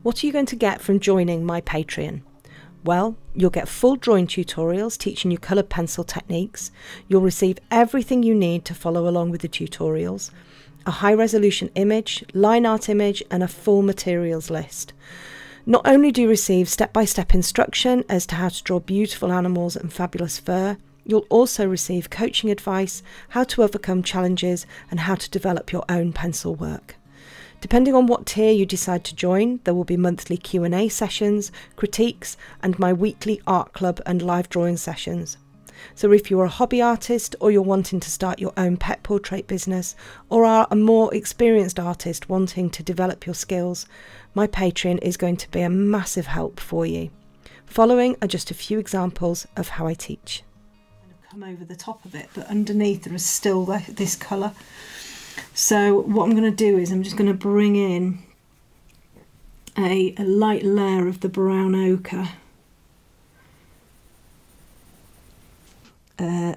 What are you going to get from joining my Patreon? Well, you'll get full drawing tutorials teaching you coloured pencil techniques. You'll receive everything you need to follow along with the tutorials, a high resolution image, line art image and a full materials list. Not only do you receive step-by-step instruction as to how to draw beautiful animals and fabulous fur, you'll also receive coaching advice, how to overcome challenges and how to develop your own pencil work. Depending on what tier you decide to join, there will be monthly Q&A sessions, critiques and my weekly art club and live drawing sessions. So if you're a hobby artist or you're wanting to start your own pet portrait business or are a more experienced artist wanting to develop your skills, my Patreon is going to be a massive help for you. Following are just a few examples of how I teach. I'm going to come over the top of it, but underneath there is still this colour. So what I'm going to do is I'm just going to bring in a light layer of the brown ochre.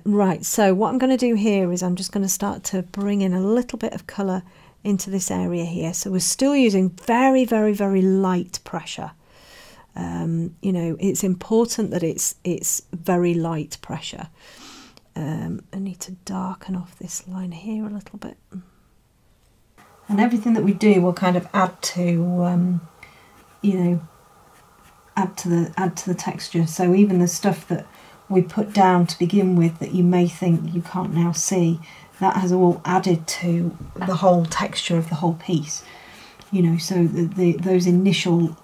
Right, so what I'm going to do here is I'm just going to start to bring in a little bit of colour into this area here. So we're still using very, very, very light pressure. You know, it's important that it's very light pressure. I need to darken off this line here a little bit. And everything that we do will kind of add to, you know, add to the texture. So even the stuff that we put down to begin with that you may think you can't now see, that has all added to the whole texture of the whole piece. You know, so those initial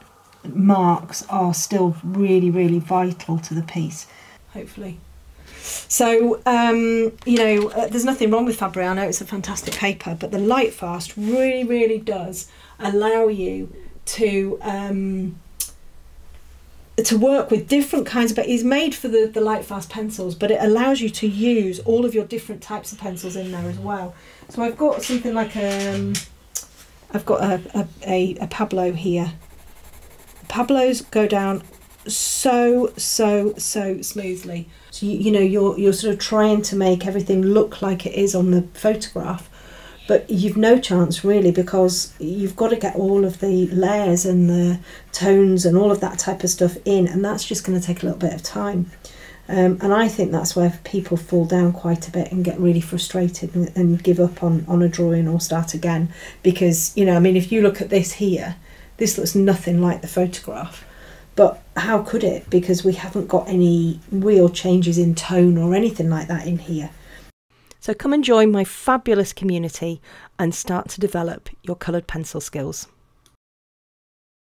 marks are still really, really vital to the piece, hopefully. So, you know, there's nothing wrong with Fabriano, it's a fantastic paper, but the light fast really, really does allow you to work with different kinds of, it's made for the light fast pencils, but it allows you to use all of your different types of pencils in there as well. So I've got something like I've got a Pablo here. Pablos go down so smoothly. So you know, you're sort of trying to make everything look like it is on the photograph, but you've no chance really, because you've got to get all of the layers and the tones and all of that type of stuff in, and that's just going to take a little bit of time. And I think that's where people fall down quite a bit and get really frustrated and give up on a drawing or start again, because, you know, I mean, if you look at this here, this looks nothing like the photograph. But how could it? Because we haven't got any real changes in tone or anything like that in here. So come and join my fabulous community and start to develop your coloured pencil skills.